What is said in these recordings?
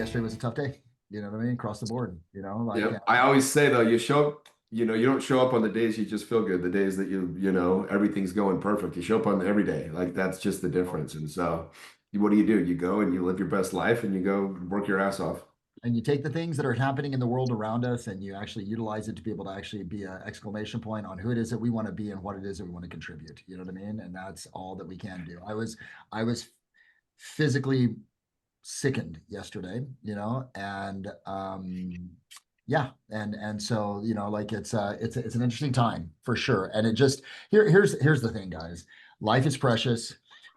yesterday was a tough day. You know what I mean? Across the board, like, Yep. I always say though, you show up, you don't show up on the days you just feel good, the days that everything's going perfect. You show up on every day. Like that's just the difference. And so what do? You go and you live your best life and you go work your ass off. and you take the things that are happening in the world around us and you actually utilize it to be able to actually be an exclamation point on who it is that we want to be and what it is that we want to contribute. You know what I mean? And that's all that we can do. I was physically sickened yesterday, and yeah, and so like it's an interesting time for sure. And it just here's the thing, guys. Life is precious.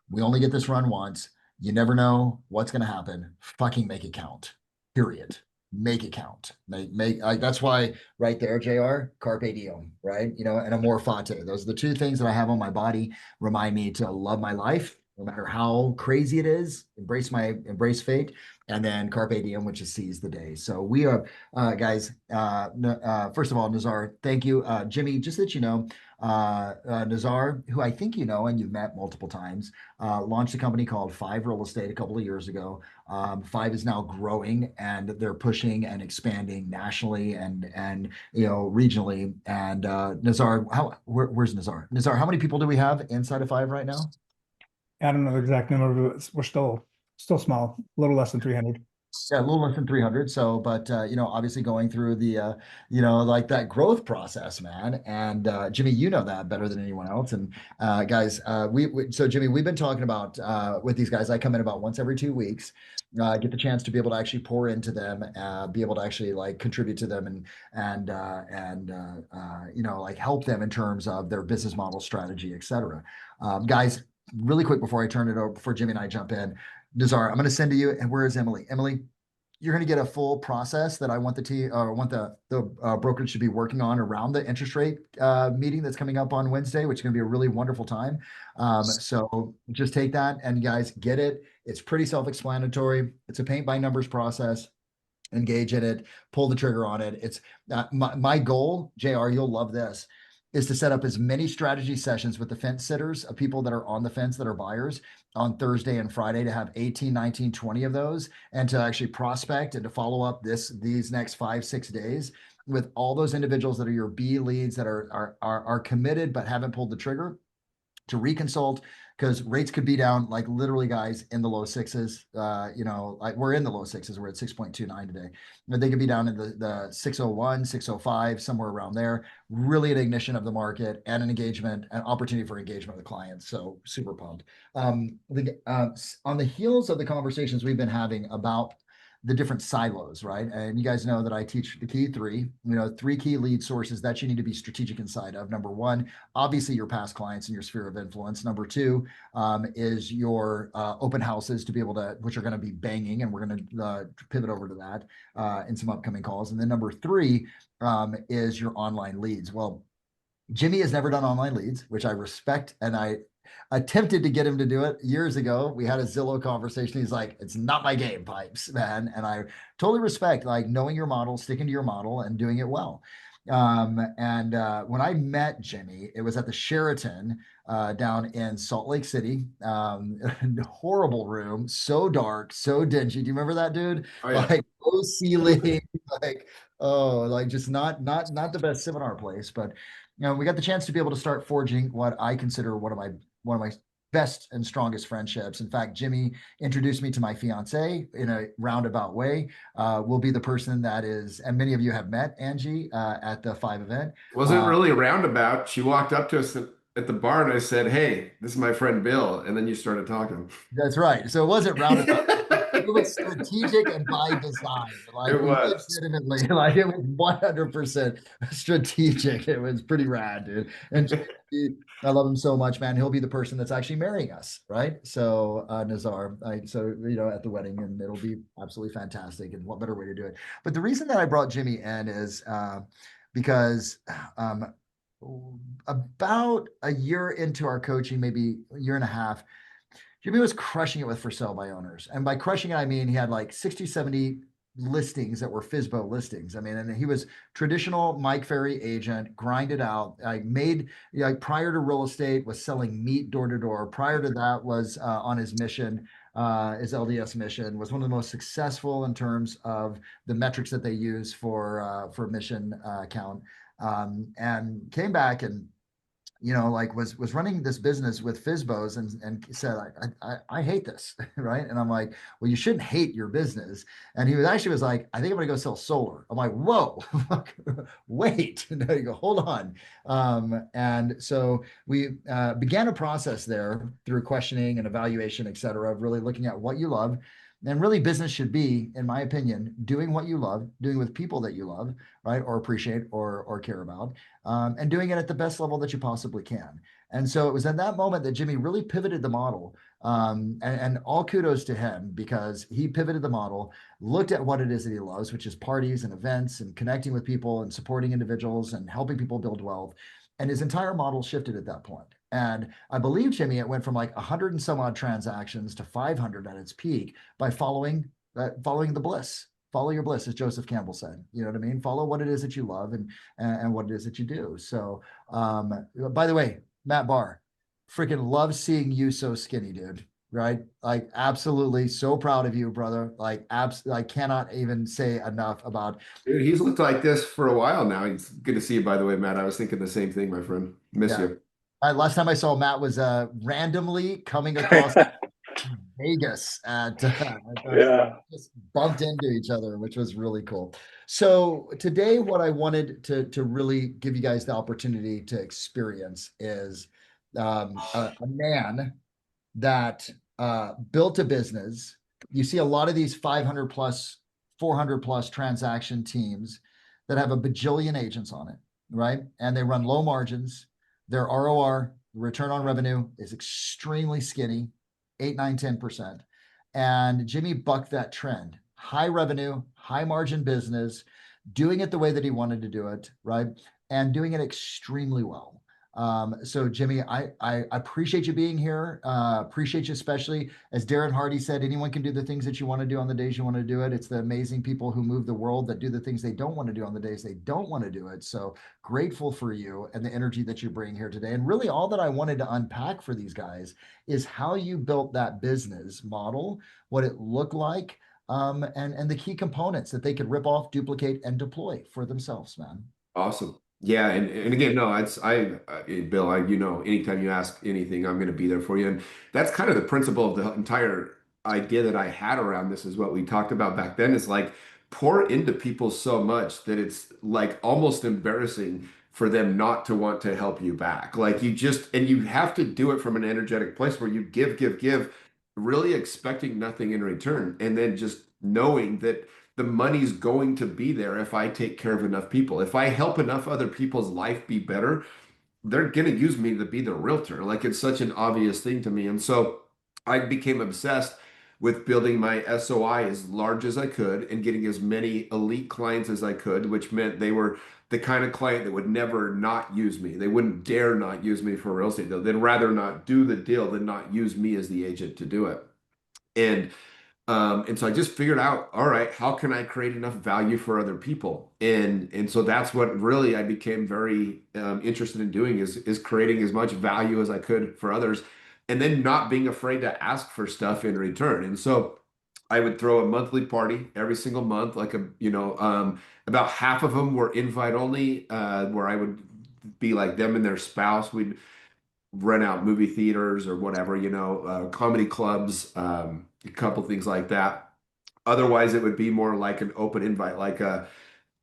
We only get this run once. You never know what's going to happen. Fucking make it count. Period. Make it count. That's why right there, JR, carpe diem, right? And amor fati. Those are the two things that I have on my body. Remind me to love my life, no matter how crazy it is. Embrace fate, and then carpe diem, which is seize the day. So we are, guys. First of all, Nazar, thank you, Jimmy. Just that Nazar, who I think and you've met multiple times, launched a company called Fiv Real Estate a couple of years ago. Fiv is now growing, and they're pushing and expanding nationally and regionally. And Nazar, where's Nazar? Nazar, how many people do we have inside of Fiv right now? I don't know the exact number, but we're still small, a little less than 300. Yeah, a little less than 300. So, but obviously going through the like that growth process, man. And Jimmy, you know that better than anyone else. And guys, so Jimmy, we've been talking about with these guys. I come in about once every 2 weeks, get the chance to be able to actually pour into them, be able to actually like contribute to them and like help them in terms of their business model strategy, etc. Guys, really quick before I turn it over, before Jimmy and I jump in. Nazar, I'm going to send to you. And where is Emily? Emily, you're going to get a full process that I want the brokerage to be working on around the interest rate meeting that's coming up on Wednesday, which is going to be a really wonderful time. So just take that and guys get it. It's pretty self-explanatory. It's a paint by numbers process. Engage in it, pull the trigger on it. It's my goal, JR, you'll love this, is to set up as many strategy sessions with the fence sitters of people that are on the fence that are buyers on Thursday and Friday, to have 18, 19, 20 of those, and to actually prospect and to follow up these next 5-6 days with all those individuals that are your B leads that are committed but haven't pulled the trigger, to reconsult, because rates could be down like literally, guys, in the low sixes. Like we're in the low sixes. We're at 6.29 today, but they could be down in the 601, 605, somewhere around there. Really an ignition of the market and an opportunity for engagement with clients. So super pumped. On the heels of the conversations we've been having about the different silos, right? And you guys know that I teach the key three, three key lead sources that you need to be strategic inside of. Number one, obviously your past clients and your sphere of influence. Number two is your open houses, to be able to, which are going to be banging. And we're going to pivot over to that in some upcoming calls. And then number three is your online leads. Well, Jimmy has never done online leads, which I respect, and I attempted to get him to do it years ago. We had a Zillow conversation. He's like, it's not my game, Pipes, man. And I totally respect like knowing your model, sticking to your model and doing it well. When I met Jimmy, it was at the Sheraton down in Salt Lake City. Horrible room, so dark, so dingy. Do you remember that, dude? Oh, yeah. Like low ceiling, like just not the best seminar place. But we got the chance to be able to start forging what I consider one of my best and strongest friendships. In fact, Jimmy introduced me to my fiance in a roundabout way. Will be the person that is, and many of you have met Angie at the Fiv event. Wasn't really a roundabout. She walked up to us at the bar and I said, "Hey, this is my friend Bill." And then you started talking. That's right. So it wasn't roundabout. It was strategic and by design. Like It was. legitimately, like it was 100% strategic. It was pretty rad, dude. And I love him so much, man. He'll be the person that's actually marrying us, right? So Nazar, at the wedding, and it'll be absolutely fantastic. And what better way to do it? But the reason that I brought Jimmy in is because about a year into our coaching, maybe a year and a half, Jimmy was crushing it with for sale by owners. And by crushing it, I mean, he had like 60, 70 listings that were FSBO listings. I mean, and he was traditional Mike Ferry agent, grinded out. I made, prior to real estate, was selling meat door to door. Prior to that was on his mission is LDS mission, was one of the most successful in terms of the metrics that they use for mission count, and came back and like was running this business with Fizbos and said, I hate this, right? And I'm like, well, you shouldn't hate your business. And he was like, I think I'm gonna go sell solar. I'm like, whoa, wait, no, you go, hold on. And so we began a process there through questioning and evaluation, et cetera, of really looking at what you love. And really, business should be, in my opinion, doing what you love, doing with people that you love, right, or appreciate or care about, and doing it at the best level that you possibly can. And so it was at that moment that Jimmy really pivoted the model. And all kudos to him because he pivoted the model, looked at what it is that he loves, which is parties and events and connecting with people and supporting individuals and helping people build wealth. And his entire model shifted at that point. And I believe, Jimmy, it went from like 100 and some odd transactions to 500 at its peak by following the bliss. Follow your bliss, as Joseph Campbell said. You know what I mean? Follow what it is that you love and what it is that you do. So, by the way, Matt Barr, freaking love seeing you so skinny, dude. Right? Like, absolutely, so proud of you, brother. Like, I cannot even say enough about. Dude, he's looked like this for a while now. It's good to see you, by the way, Matt. I was thinking the same thing, my friend. Miss Yeah. you. Last time I saw Matt was randomly coming across Vegas at Yeah. just bumped into each other, which was really cool. So today, what I wanted to really give you guys the opportunity to experience is a man that built a business. You see a lot of these 500 plus, 400 plus transaction teams that have a bajillion agents on it, right? And they run low margins. Their ROR, return on revenue, is extremely skinny, 8, 9, 10%. And Jimmy bucked that trend. High revenue, high margin business, doing it the way that he wanted to do it, right? And doing it extremely well. So Jimmy, I appreciate you being here. Appreciate you, especially as Darren Hardy said, anyone can do the things that you want to do on the days you want to do it. It's the amazing people who move the world that do the things they don't want to do on the days they don't want to do it. So grateful for you and the energy that you bring here today. And really all that I wanted to unpack for these guys is how you built that business model, what it looked like, and the key components that they could rip off, duplicate, and deploy for themselves, man. Awesome. Yeah, and again, no, Bill, anytime you ask anything, I'm going to be there for you. And that's kind of the principle of the entire idea that I had around this is what we talked about back then is like pour into people so much that it's like almost embarrassing for them not to want to help you back. Like and you have to do it from an energetic place where you give, really expecting nothing in return. And then just knowing that the money's going to be there if I take care of enough people. If I help enough other people's life be better, they're going to use me to be the realtor. Like it's such an obvious thing to me. And so I became obsessed with building my SOI as large as I could and getting as many elite clients as I could, which meant they were the kind of client that would never not use me. They wouldn't dare not use me for a real estate deal. They'd rather not do the deal than not use me as the agent to do it. And so I just figured out, all right, how can I create enough value for other people? And so that's what really I became very interested in doing is creating as much value as I could for others, and then not being afraid to ask for stuff in return. And so I would throw a monthly party every single month, about half of them were invite only, where I would be like them and their spouse. We'd rent out movie theaters or whatever, comedy clubs, a couple things like that. Otherwise, it would be more like an open invite,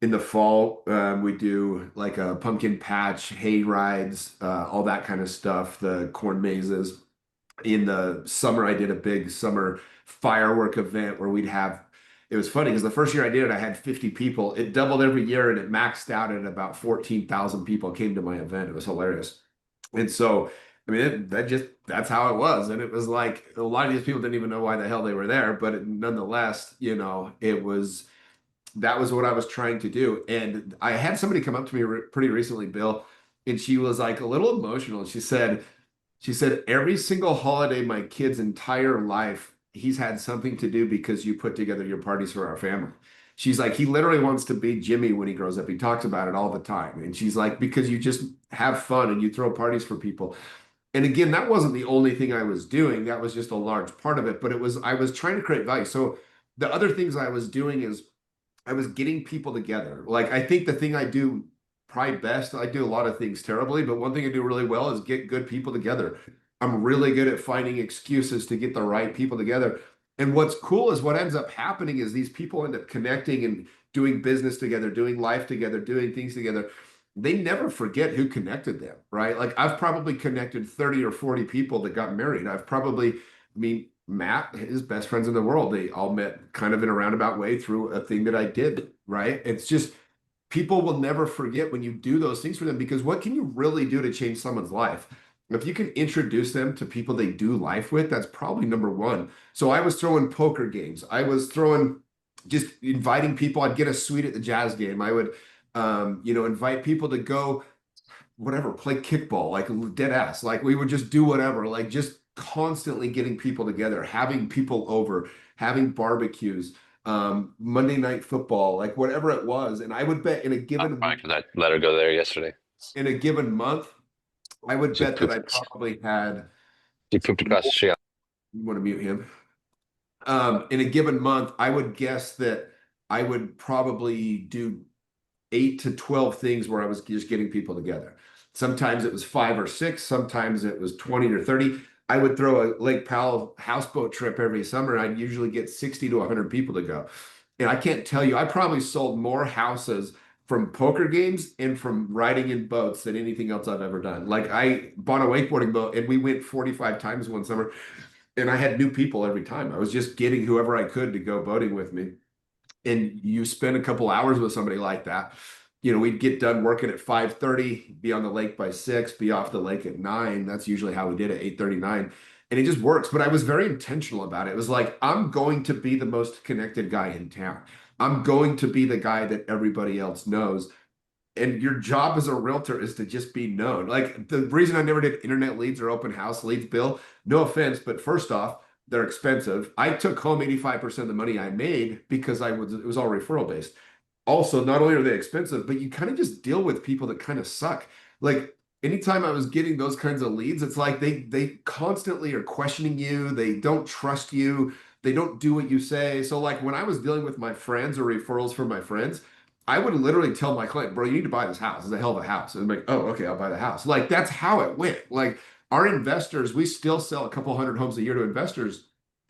in the fall, we do like a pumpkin patch, hay rides, all that kind of stuff, the corn mazes. In the summer, I did a big summer firework event where it was funny because the first year I did it, I had 50 people. It doubled every year and it maxed out at about 14,000 people came to my event. It was hilarious. And so, I mean, that's how it was. And it was like a lot of these people didn't even know why the hell they were there, but nonetheless, that was what I was trying to do. And I had somebody come up to me pretty recently, Bill, and she was like a little emotional. She said, every single holiday, my kid's entire life, he's had something to do because you put together your parties for our family. She's like, he literally wants to be Jimmy when he grows up. He talks about it all the time. And she's like, because you just have fun and you throw parties for people. And again, that wasn't the only thing I was doing. That was just a large part of it, but I was trying to create value. So the other things I was doing is I was getting people together. Like, I think the thing I do probably best, I do a lot of things terribly, but one thing I do really well is get good people together. I'm really good at finding excuses to get the right people together. And what's cool is what ends up happening is these people end up connecting and doing business together, doing life together, doing things together. They never forget who connected them, right? Like, I've probably connected 30 or 40 people that got married. I mean, Matt, his best friends in the world, they all met kind of in a roundabout way through a thing that I did, right? It's just people will never forget when you do those things for them, because what can you really do to change someone's life? If you can introduce them to people they do life with, that's probably number one. So I was throwing poker games. I was throwing, just inviting people. I'd get a suite at the Jazz game. I would, invite people to go, whatever, play kickball, like dead ass. Like, we would just do whatever, like just constantly getting people together, having people over, having barbecues, Monday Night Football, like whatever it was. And I would bet Fine, 'cause I let her go there yesterday. in a given month, I would She bet that I pooped. probably had, She pooped across the street. you want to mute him? In a given month, I would guess that I would probably do 8 to 12 things where I was just getting people together. Sometimes it was 5 or 6, sometimes it was 20 or 30. I would throw a Lake Powell houseboat trip every summer. I'd usually get 60 to 100 people to go. And I can't tell you, I probably sold more houses from poker games and from riding in boats than anything else I've ever done. Like, I bought a wakeboarding boat and we went 45 times one summer, and I had new people every time. I was just getting whoever I could to go boating with me. And you spend a couple hours with somebody like that, we'd get done working at 5:30, be on the lake by 6, be off the lake at 9. That's usually how we did it, 8:39. And it just works. But I was very intentional about it. It was like, I'm going to be the most connected guy in town. I'm going to be the guy that everybody else knows. And your job as a realtor is to just be known. Like, the reason I never did internet leads or open house leads, Bill, no offense, but first off, they're expensive. I took home 85% of the money I made because it was all referral based. Also, not only are they expensive, but you kind of just deal with people that kind of suck. Like, anytime I was getting those kinds of leads, it's like they constantly are questioning you. They don't trust you. They don't do what you say. So, like, when I was dealing with my friends or referrals from my friends, I would literally tell my client, bro, you need to buy this house. It's a hell of a house. And I'm like, oh, okay, I'll buy the house. Like, that's how it went. Like, our investors, we still sell a couple hundred homes a year to investors.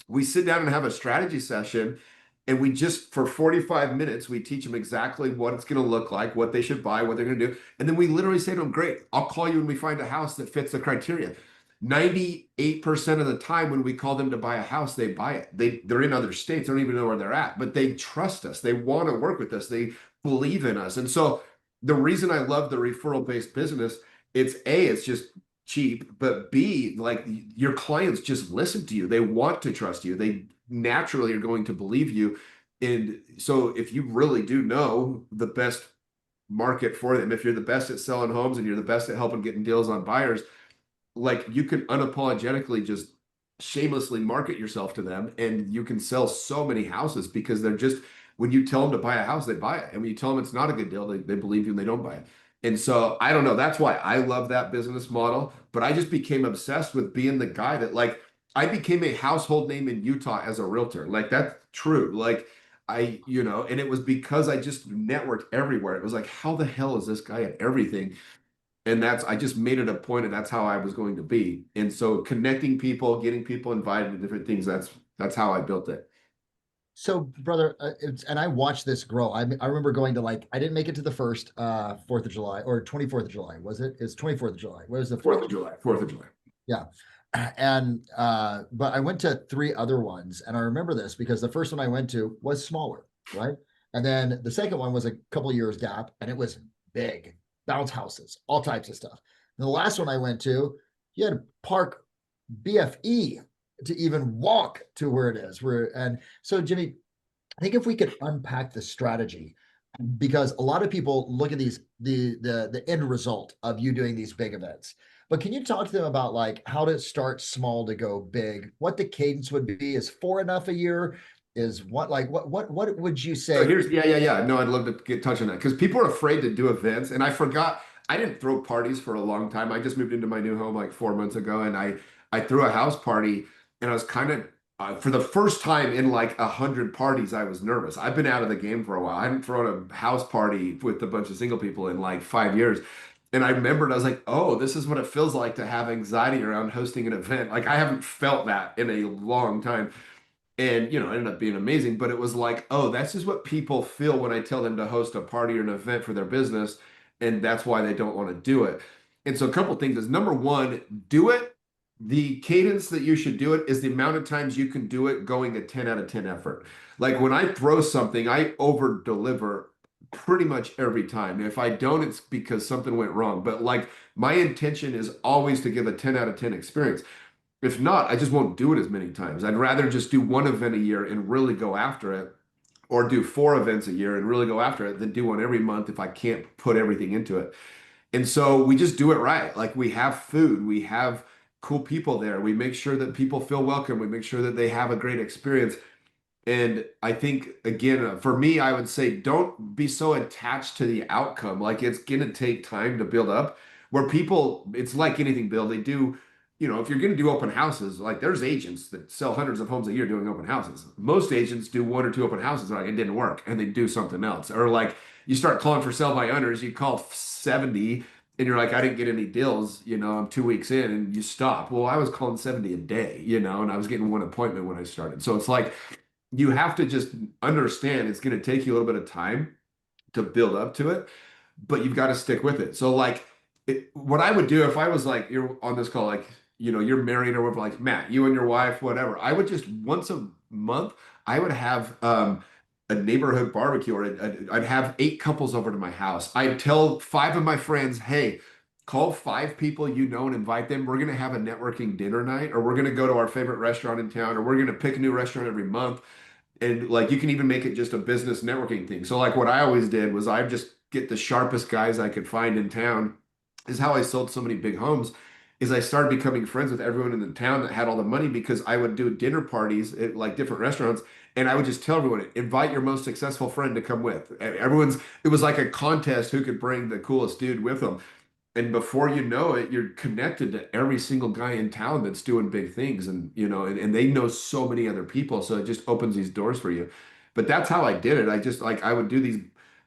We sit down and have a strategy session, and we just, for 45 minutes, we teach them exactly what it's going to look like, what they should buy, what they're going to do. And then we literally say to them, great, I'll call you when we find a house that fits the criteria. 98% of the time when we call them to buy a house, they buy it. They're in other states, they don't even know where they're at, but they trust us. They want to work with us. They believe in us. And so the reason I love the referral-based business, it's A, it's just cheap, but B, like, your clients just listen to you. They want to trust you. They naturally are going to believe you. And so if you really do know the best market for them, if you're the best at selling homes and you're the best at helping getting deals on buyers, like, you can unapologetically just shamelessly market yourself to them, and you can sell so many houses because they're just, when you tell them to buy a house, they buy it. And when you tell them it's not a good deal, they believe you and they don't buy it. And so I don't know, that's why I love that business model. But I just became obsessed with being the guy that, like, I became a household name in Utah as a realtor. Like, that's true. Like, and it was because I just networked everywhere. It was like, how the hell is this guy at everything? And I just made it a point, and that's how I was going to be. And so connecting people, getting people invited to different things, that's how I built it. So, brother, and I watched this grow. I remember going to, like, I didn't make it to the first 4th of July or 24th of July. Was it? It's 24th of July. What was the 4th of July, 4th of July. Yeah. And but I went to 3 other ones, and I remember this because the first one I went to was smaller, right? And then the second one was a couple of years gap, and it was big, bounce houses, all types of stuff. And the last one I went to, you had to park BFE to even walk to where it is. And so, Jimmy, I think if we could unpack the strategy, because a lot of people look at the end result of you doing these big events. But can you talk to them about, like, how to start small to go big? What the cadence would be? Is 4 enough a year? Is what would you say? So here's, yeah. No, I'd love to touch on that, because people are afraid to do events. And I forgot, I didn't throw parties for a long time. I just moved into my new home like 4 months ago, and I threw a house party, and I was kind of for the first time in like 100 parties, I was nervous. I've been out of the game for a while. I hadn't thrown a house party with a bunch of single people in like 5 years. And I remembered, I was like, oh, this is what it feels like to have anxiety around hosting an event. Like I haven't felt that in a long time. And, it ended up being amazing, but it was like, oh, that's just what people feel when I tell them to host a party or an event for their business. And that's why they don't want to do it. And so a couple of things is number one, do it. The cadence that you should do it is the amount of times you can do it going a 10 out of 10 effort. Like when I throw something, I over deliver pretty much every time. If I don't, it's because something went wrong. But like my intention is always to give a 10 out of 10 experience. If not, I just won't do it as many times. I'd rather just do one event a year and really go after it, or do 4 events a year and really go after it than do one every month if I can't put everything into it. And so we just do it right. Like we have food, we have cool people there. We make sure that people feel welcome. We make sure that they have a great experience. And I think, again, for me, I would say don't be so attached to the outcome. Like it's going to take time to build up. Where people, it's like anything, Bill, they do, if you're going to do open houses, like there's agents that sell hundreds of homes a year doing open houses. Most agents do 1 or 2 open houses, like it didn't work, and they do something else. Or like you start calling for sell by owners, you call 70, and you're like, I didn't get any deals, I'm 2 weeks in, and you stop. Well, I was calling 70 a day, and I was getting one appointment when I started. So it's like, you have to just understand it's going to take you a little bit of time to build up to it, but you've got to stick with it. So like what I would do if I was like, you're on this call, like, you're married or whatever, like Matt, you and your wife, whatever, I would just once a month, I would have a neighborhood barbecue, or I'd have 8 couples over to my house. I'd tell 5 of my friends, hey, call 5 people and invite them. We're going to have a networking dinner night, or we're going to go to our favorite restaurant in town, or we're going to pick a new restaurant every month. And like you can even make it just a business networking thing. So like what I always did was I just get the sharpest guys I could find in town. Is how I sold so many big homes. Is I started becoming friends with everyone in the town that had all the money, because I would do dinner parties at like different restaurants, and I would just tell everyone, invite your most successful friend to come with. It was like a contest who could bring the coolest dude with them. And before you know it, you're connected to every single guy in town that's doing big things. And, and they know so many other people. So it just opens these doors for you. But that's how I did it. I just like, I would do these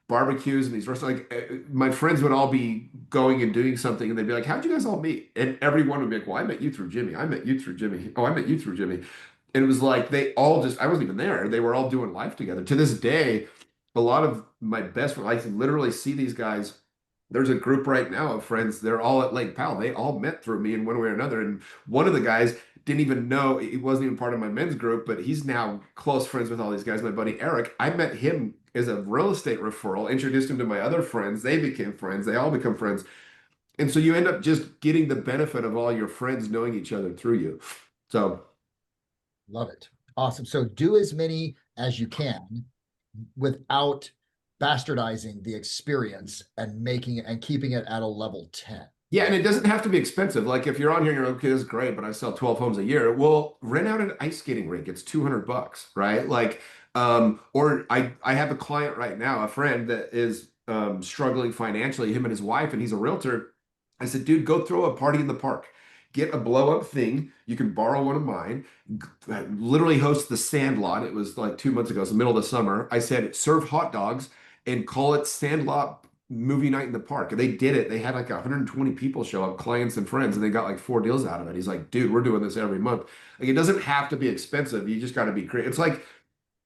barbecues and these restaurants. Like my friends would all be going and doing something, and they'd be like, how'd you guys all meet? And everyone would be like, well, I met you through Jimmy. I met you through Jimmy. Oh, I met you through Jimmy. And it was like, I wasn't even there. They were all doing life together. To this day, a lot of my best friends, I can literally see these guys. There's a group right now of friends. They're all at Lake Powell. They all met through me in one way or another. And one of the guys didn't even know, he wasn't even part of my men's group, but he's now close friends with all these guys. My buddy Eric, I met him as a real estate referral, introduced him to my other friends. They became friends. They all become friends. And so you end up just getting the benefit of all your friends knowing each other through you. So Love it. Awesome. So do as many as you can without bastardizing the experience and making it and keeping it at a level 10. yeah, and it doesn't have to be expensive. Like if you're on here and you're okay, this is great, but I sell 12 homes a year. Well, rent out an ice skating rink. It's $200, right? Like, or I have a client right now, a friend that is struggling financially, him and his wife, and he's a realtor. I said, dude, go throw a party in the park. Get a blow up thing. You can borrow one of mine. Literally host the Sandlot. It was like 2 months ago. It's the middle of the summer. I said, serve hot dogs and call it Sandlot movie night in the park. And they did it. They had like 120 people show up, clients and friends, and they got like 4 deals out of it. He's like, dude, we're doing this every month. Like it doesn't have to be expensive. You just got to be creative. It's like,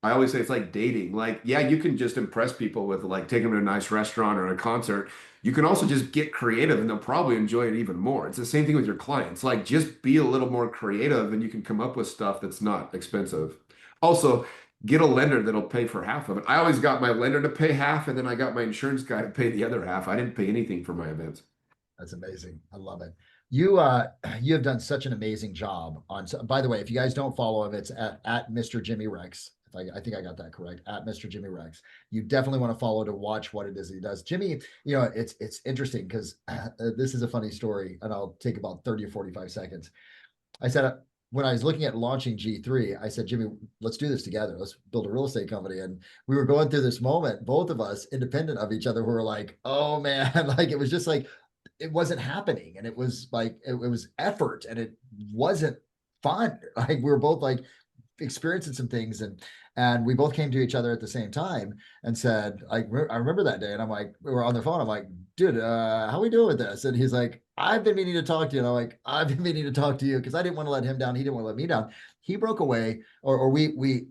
I always say it's like dating. Like, yeah, you can just impress people with like taking them to a nice restaurant or a concert. You can also just get creative and they'll probably enjoy it even more. It's the same thing with your clients. Like just be a little more creative and you can come up with stuff that's not expensive. Also, get a lender that'll pay for half of it. I always got my lender to pay half, and then I got my insurance guy to pay the other half. I didn't pay anything for my events. That's amazing. I love it. You you have done such an amazing job on. By the way, if you guys don't follow him, it's at Mr. Jimmy Rex. I think I got that correct, at Mr. Jimmy Rex. You definitely want to follow to watch what it is he does. Jimmy, it's interesting because this is a funny story, and I'll take about 30 or 45 seconds. I said, when I was looking at launching G3, I said, Jimmy, let's do this together. Let's build a real estate company. And we were going through this moment, both of us independent of each other, who were like, oh man, like it was just like it wasn't happening, and it was like it was effort, and it wasn't fun. Like we were both like experiencing some things, and we both came to each other at the same time and said, like, I remember that day, and I'm like, we were on the phone. I'm like, dude, how we doing with this? And he's like, I've been meaning to talk to you. And I'm like, I've been meaning to talk to you because I didn't want to let him down. He didn't want to let me down. He broke away, or we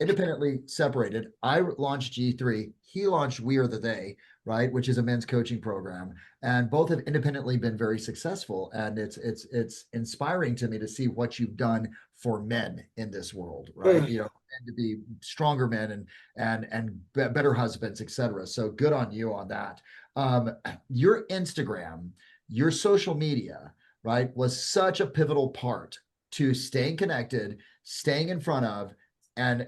independently separated. I launched G3. He launched We Are the They, right, which is a men's coaching program, and both have independently been very successful. And it's inspiring to me to see what you've done for men in this world, right? You know, and to be stronger men and better husbands, etc. So good on you on that. Your Instagram, your social media, right, was such a pivotal part to staying connected, staying in front of, and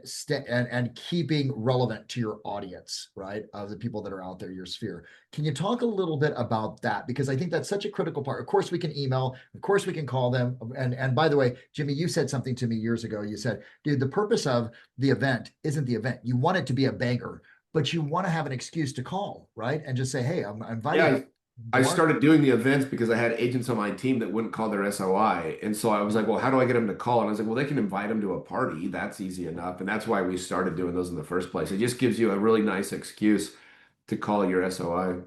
keeping relevant to your audience, right? Of the people that are out there, your sphere. Can you talk a little bit about that? Because I think that's such a critical part. Of course, we can email, of course, we can call them. And by the way, Jimmy, you said something to me years ago. You said, dude, the purpose of the event isn't the event. You want it to be a banger, but you want to have an excuse to call, right? And just say, hey, I'm inviting Yeah, you. I started doing the events because I had agents on my team that wouldn't call their SOI. And so I was like, well, how do I get them to call? And I was like, well, they can invite them to a party. That's easy enough. And that's why we started doing those in the first place. It just gives you a really nice excuse to call your SOI.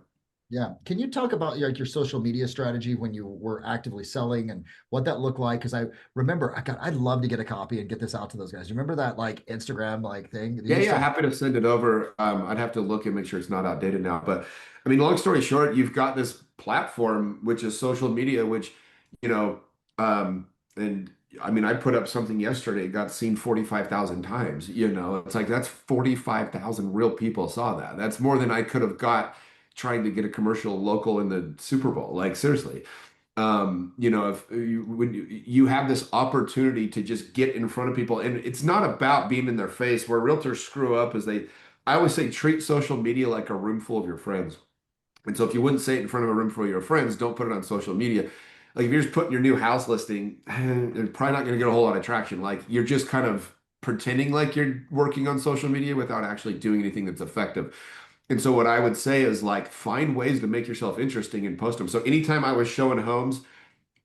Yeah. Can you talk about your social media strategy when you were actively selling and what that looked like? Because I remember, I'd love to get a copy and get this out to those guys. You remember that like Instagram like thing? You Yeah, used yeah, to- happy to send it over. I'd have to look and make sure it's not outdated now. But I mean, long story short, you've got this platform, which is social media, which, you know, and I mean, I put up something yesterday, it got seen 45,000 times. You know, it's like that's 45,000 real people saw that. That's more than I could have got trying to get a commercial local in the Super Bowl. Like, seriously. You know, if you when you have this opportunity to just get in front of people, and it's not about being in their face. Where realtors screw up is I always say, treat social media like a room full of your friends. And so if you wouldn't say it in front of a room full of your friends, don't put it on social media. Like if you're just putting your new house listing, you're probably not going to get a whole lot of traction. Like you're just kind of pretending like you're working on social media without actually doing anything that's effective. And so what I would say is like find ways to make yourself interesting and post them. So anytime I was showing homes,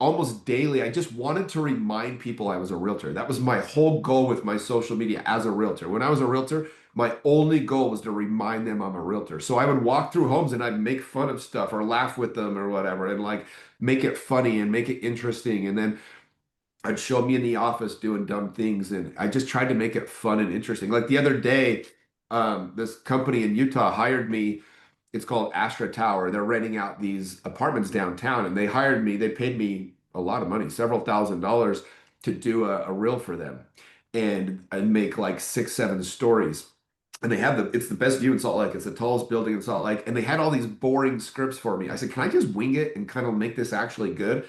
almost daily, I just wanted to remind people I was a realtor. That was my whole goal with my social media as a realtor. When I was a realtor, my only goal was to remind them I'm a realtor. So I would walk through homes and I'd make fun of stuff or laugh with them or whatever and like make it funny and make it interesting. And then I'd show me in the office doing dumb things. And I just tried to make it fun and interesting. Like the other day, this company in Utah hired me. It's called Astra Tower. They're renting out these apartments downtown, and they hired me. They paid me a lot of money, several $1,000s, to do a reel for them, and make like 6, 7 stories. And they have it's the best view in Salt Lake. It's the tallest building in Salt Lake, and they had all these boring scripts for me. I said, "Can I just wing it and kind of make this actually good?"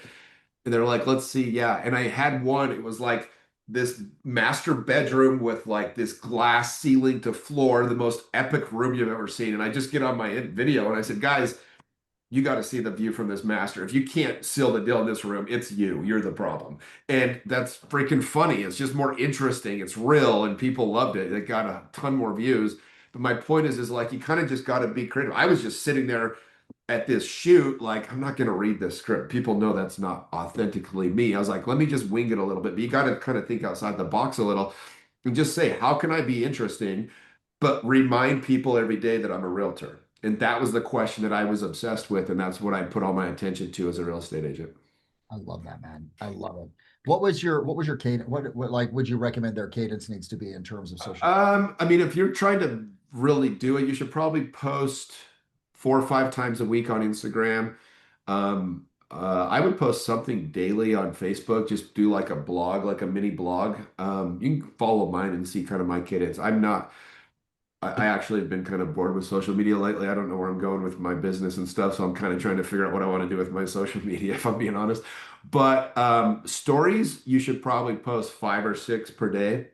And they're like, let's see. Yeah. And I had one, it was like this master bedroom with like this glass ceiling to floor, the most epic room you've ever seen. And I just get on my video and I said, guys, you got to see the view from this master. If you can't seal the deal in this room, it's you. You're the problem. And that's freaking funny. It's just more interesting. It's real and people loved it. It got a ton more views. But my point is like, you kind of just got to be creative. I was just sitting there at this shoot, like, I'm not going to read this script. People know that's not authentically me. I was like, let me just wing it a little bit. But you got to kind of think outside the box a little and just say, how can I be interesting, but remind people every day that I'm a realtor? And that was the question that I was obsessed with. And that's what I put all my attention to as a real estate agent. I love that, man. I love it. What was your cadence? What like would you recommend their cadence needs to be in terms of social? I mean, if you're trying to really do it, you should probably post 4 or 5 times a week on Instagram. I would post something daily on Facebook, just do like a blog, like a mini blog. You can follow mine and see kind of my cadence. I actually have been kind of bored with social media lately. I don't know where I'm going with my business and stuff, so I'm kind of trying to figure out what I want to do with my social media, if I'm being honest. But stories, you should probably post 5 or 6 per day.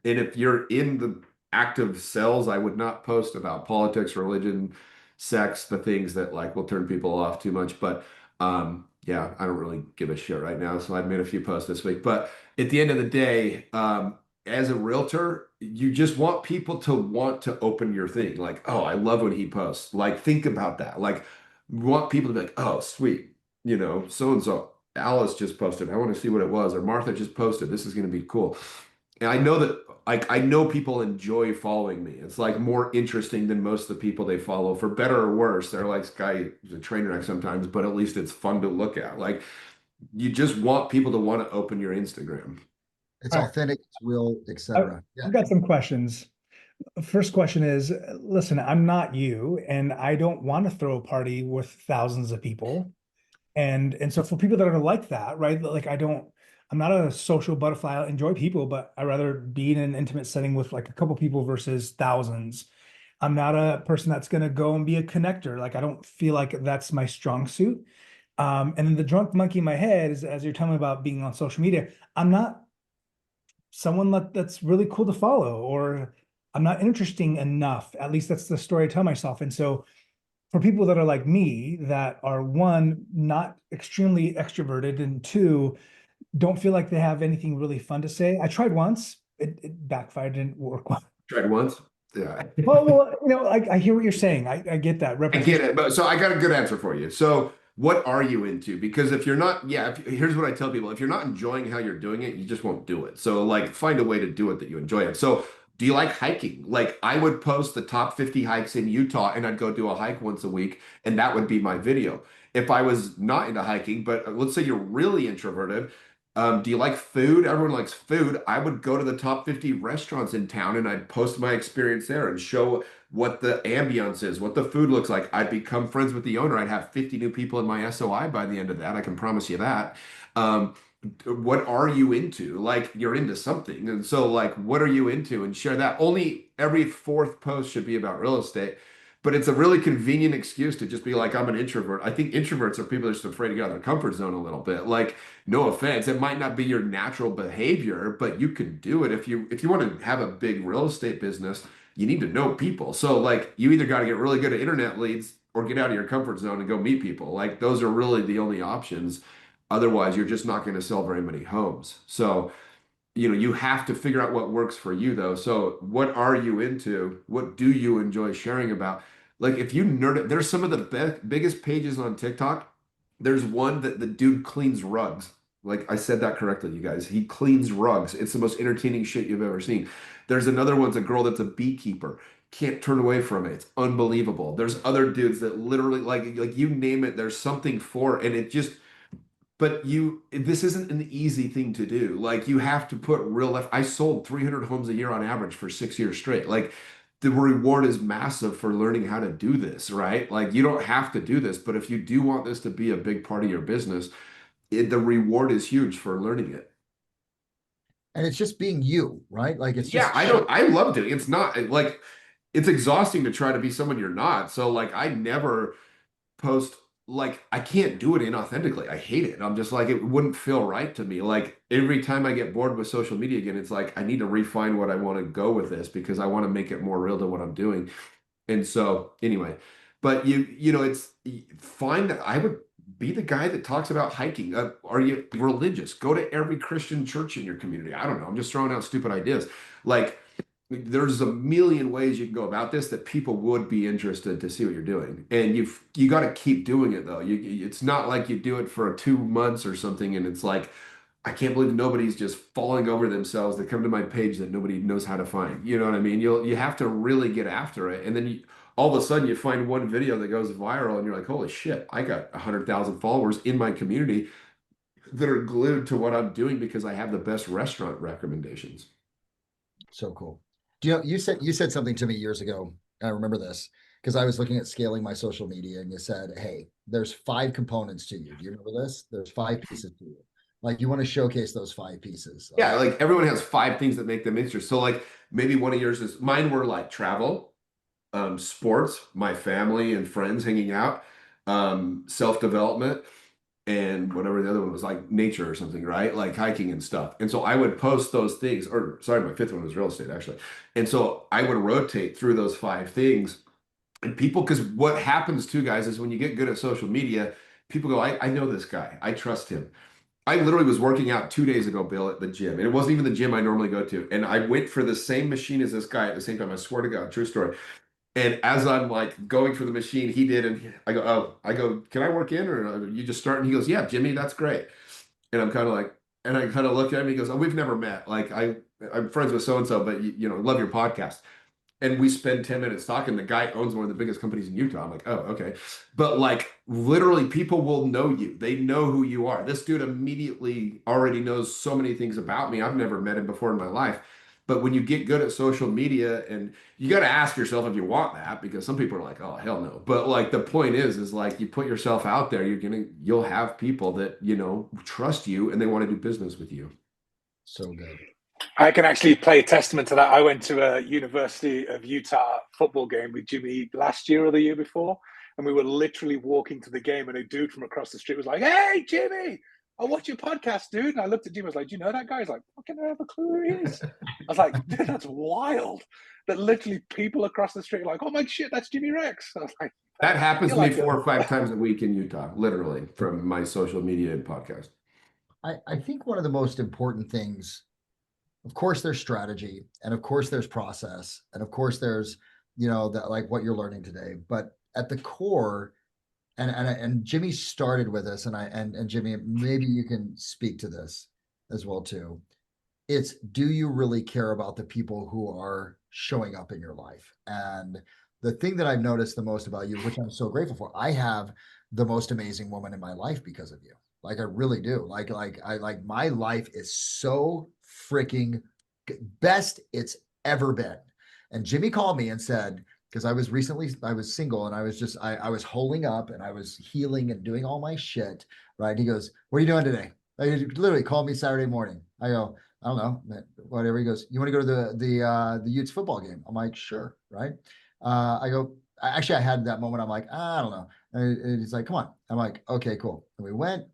And if you're in the active cells, I would not post about politics, religion, sex, the things that like will turn people off too much. But yeah, I don't really give a shit right now. So I've made a few posts this week. But at the end of the day, as a realtor, you just want people to want to open your thing. Like, oh, I love when he posts. Like, think about that. Like, We want people to be like, oh, sweet, so and so, Alice just posted. I want to see what it was, or Martha just posted. This is going to be cool. And I know that, like, I know people enjoy following me. It's like more interesting than most of the people they follow, for better or worse. They're like, Sky is a train wreck sometimes, but at least it's fun to look at. Like, you just want people to want to open your Instagram. It's All right. authentic, it's real, I- etc. Yeah. I've got some questions. First question is, listen, I'm not you, and I don't want to throw a party with thousands of people. And so for people that are like that, right? Like I'm not a social butterfly. I enjoy people, but I rather be in an intimate setting with like a couple people versus thousands. I'm not a person that's gonna go and be a connector. Like I don't feel like that's my strong suit. And then the drunk monkey in my head is, as you're telling me about being on social media, I'm not someone that's really cool to follow, or I'm not interesting enough. At least that's the story I tell myself. And so for people that are like me, that are one, not extremely extroverted, and two, don't feel like they have anything really fun to say. I tried once, it backfired, didn't work well. Tried once. Yeah. Well, I hear what you're saying. I get that I get repetition. it. But so I got a good answer for you. So what are you into? Because if you're not, here's what I tell people. If you're not enjoying how you're doing it, you just won't do it. So like find a way to do it that you enjoy it. So do you like hiking? Like I would post the top 50 hikes in Utah and I'd go do a hike once a week and that would be my video. If I was not into hiking, but let's say you're really introverted, do you like food? Everyone likes food. I would go to the top 50 restaurants in town and I'd post my experience there and show what the ambiance is, what the food looks like. I'd become friends with the owner. I'd have 50 new people in my SOI by the end of that. I can promise you that. Um, what are you into? Like you're into something. And so like, what are you into? And share that. Only every fourth post should be about real estate. But it's a really convenient excuse to just be like, I'm an introvert. I think introverts are people that are just afraid to get out of their comfort zone a little bit. Like, no offense, it might not be your natural behavior, but you can do it. If you want to have a big real estate business, you need to know people. So like you either got to get really good at internet leads or get out of your comfort zone and go meet people. Like those are really the only options. Otherwise, you're just not going to sell very many homes. So, you have to figure out what works for you though. So what are you into? What do you enjoy sharing about? Like if you nerd it, there's some of the biggest pages on TikTok. There's one that the dude cleans rugs. Like I said that correctly, you guys. He cleans rugs. It's the most entertaining shit you've ever seen. There's another one's a girl that's a beekeeper. Can't turn away from it. It's unbelievable. There's other dudes that literally like you name it, there's something for it, and it just but this isn't an easy thing to do. Like you have to put real effort. I sold 300 homes a year on average for 6 years straight. Like the reward is massive for learning how to do this, right? Like you don't have to do this, but if you do want this to be a big part of your business, the reward is huge for learning it. And it's just being you, right? Like it's Yeah, just I love doing it. It's not like it's exhausting to try to be someone you're not. So like I never post like I can't do it inauthentically. I hate it. I'm just like it wouldn't feel right to me. Like every time I get bored with social media again, it's like I need to refine what I want to go with this because I want to make it more real to what I'm doing. And so anyway, but it's fine that I would be the guy that talks about hiking. Are you religious? Go to every Christian church in your community. I don't know. I'm just throwing out stupid ideas. Like there's a million ways you can go about this that people would be interested to see what you're doing. And you got to keep doing it though. It's not like you do it for 2 months or something and it's like I can't believe nobody's just falling over themselves to come to my page that nobody knows how to find. You know what I mean? You have to really get after it. And then all of a sudden you find one video that goes viral and you're like, holy shit, I got 100,000 followers in my community that are glued to what I'm doing because I have the best restaurant recommendations. so cool. Do you know you said something to me years ago? I remember this because I was looking at scaling my social media and you said, hey, there's 5 components to you. Do you remember this? There's 5 pieces to you. Like you want to showcase those 5 pieces. Yeah, like everyone has 5 things that make them interesting. So like maybe one of yours is mine were like travel, sports, my family and friends hanging out, self-development, and whatever the other one was like nature or something, right? Like hiking and stuff. And so I would post those things, or sorry, my fifth one was real estate actually. And so I would rotate through those 5 things. And people, because what happens too, guys, is when you get good at social media, people go, I know this guy, I trust him. I literally was working out 2 days ago, Bill, at the gym. And it wasn't even the gym I normally go to. And I went for the same machine as this guy at the same time. I swear to God, true story. And as I'm like going through the machine, he did, and I go, can I work in, or you just start? And he goes, yeah, Jimmy, that's great. And I'm kind of like, and I kind of look at him. He goes, oh, we've never met. Like I'm friends with so and so, but love your podcast. And we spend 10 minutes talking. The guy owns one of the biggest companies in Utah. I'm like, oh, okay. But like literally people will know you. They know who you are. This dude immediately already knows so many things about me. I've never met him before in my life. But when you get good at social media, and you got to ask yourself if you want that, because some people are like, oh, hell no. But like the point is like you put yourself out there, you'll have people that, trust you and they want to do business with you. So good. I can actually play testament to that. I went to a University of Utah football game with Jimmy last year or the year before, and we were literally walking to the game, and a dude from across the street was like, "Hey, Jimmy, I watch your podcast, dude." And I looked at Jimmy, I was like, "Do you know that guy?" He's like, "Fucking, I have a clue who he is." I was like, "Dude, that's wild." That literally people across the street are like, "Oh my shit, that's Jimmy Rex." I was like, that happens to me like 4 or 5 times a week in Utah, literally, from my social media and podcast. I think one of the most important things, of course, there's strategy, and of course there's process, and of course there's, that like what you're learning today. But at the core, and Jimmy started with this, and Jimmy, maybe you can speak to this as well too. It's, do you really care about the people who are showing up in your life? And the thing that I've noticed the most about you, which I'm so grateful for, I have the most amazing woman in my life because of you. Like I really do. Like my life is so freaking best it's ever been. And Jimmy called me and said, because I was single, and I was holding up, and I was healing and doing all my shit. Right. He goes, "What are you doing today?" He literally called me Saturday morning. I go, "I don't know, whatever." He goes, "You want to go to the Utes football game?" I'm like, "Sure." Right. I go, actually, I had that moment. I'm like, I don't know. And he's like, "Come on." I'm like, "Okay, cool." And we went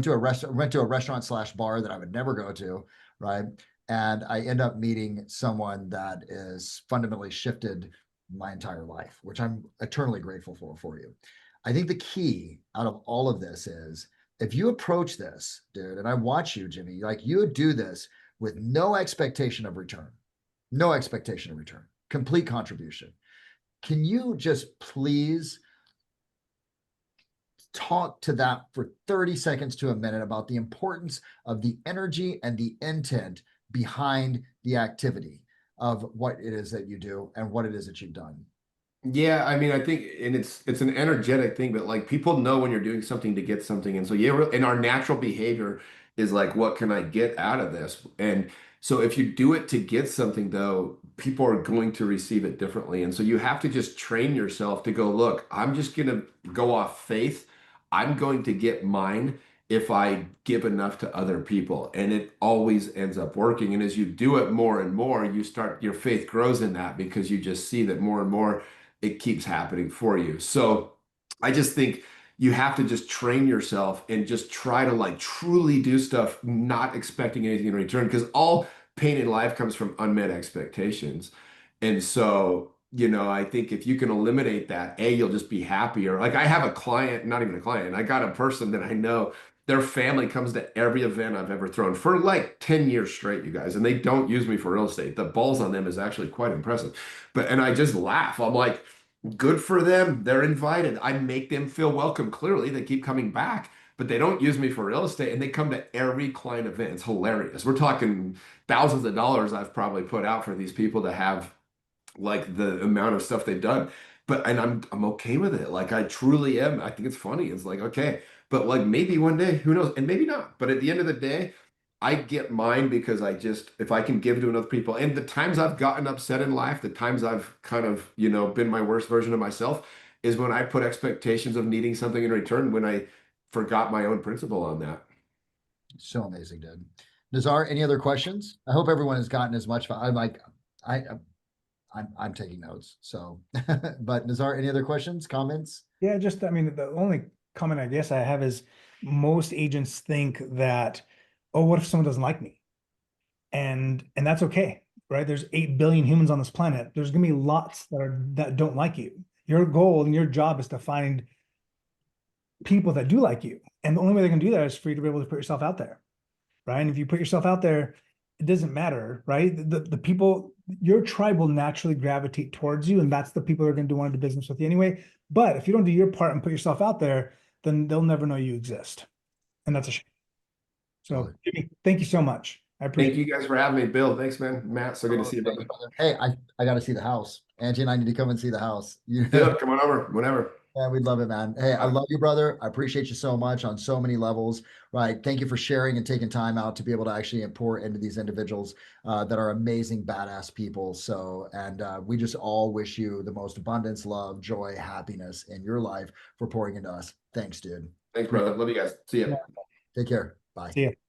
to a restaurant/bar that I would never go to. Right. And I end up meeting someone that is fundamentally shifted my entire life, which I'm eternally grateful for you. I think the key out of all of this is, if you approach this, dude, and I watch you, Jimmy, like you do this with no expectation of return, complete contribution. Can you just please talk to that for 30 seconds to a minute about the importance of the energy and the intent behind the activity of what it is that you do and what it is that you've done? Yeah, I mean, I think, and it's an energetic thing, but like people know when you're doing something to get something, and so yeah, and our natural behavior is like, what can I get out of this? And so if you do it to get something, though, people are going to receive it differently, and so you have to just train yourself to go, look, I'm just gonna go off faith. I'm going to get mine if I give enough to other people, and it always ends up working. And as you do it more and more, your faith grows in that, because you just see that more and more it keeps happening for you. So I just think you have to just train yourself and just try to like truly do stuff, not expecting anything in return, because all pain in life comes from unmet expectations. And so, I think if you can eliminate that, you'll just be happier. Like I have a client, not even a client, I got a person that I know, their family comes to every event I've ever thrown for like 10 years straight, you guys, and they don't use me for real estate. The balls on them is actually quite impressive. And I just laugh. I'm like, good for them. They're invited. I make them feel welcome. Clearly, they keep coming back, but they don't use me for real estate, and they come to every client event. It's hilarious. We're talking thousands of dollars I've probably put out for these people to have like the amount of stuff they've done. And I'm okay with it. Like I truly am. I think it's funny. It's like, okay, but like maybe one day, who knows? And maybe not. But at the end of the day, I get mine because if I can give to enough people, and the times I've gotten upset in life, the times I've kind of, been my worst version of myself, is when I put expectations of needing something in return, when I forgot my own principle on that. So amazing, dude. Nazar, any other questions? I hope everyone has gotten as much. I'm taking notes. So, but Nazar, any other questions, comments? Yeah, I mean, the only comment I guess I have is most agents think that, oh, what if someone doesn't like me? And that's okay, right? There's 8 billion humans on this planet. There's gonna be lots that don't like you. Your goal and your job is to find people that do like you. And the only way they can do that is for you to be able to put yourself out there, right? And if you put yourself out there it doesn't matter, right? The people, your tribe will naturally gravitate towards you, and that's the people that are going to want to do business with you anyway. But if you don't do your part and put yourself out there, then they'll never know you exist, and that's a shame. So, Totally. Jimmy, thank you so much. I appreciate Thank you guys for having me, Bill. Thanks, man. Matt, so good to see you, Thank you, brother. brother. Hey, I got to see the house. Angie and I need to come and see the house. Yeah, come on over whenever. Yeah, we'd love it, man. Hey, I love you, brother. I appreciate you so much on so many levels, right? Thank you for sharing and taking time out to be able to actually pour into these individuals that are amazing, badass people. So, and we just all wish you the most abundance, love, joy, happiness in your life for pouring into us. Thanks, dude. Thanks, brother. Love you guys. See ya. Take care. Bye. See you.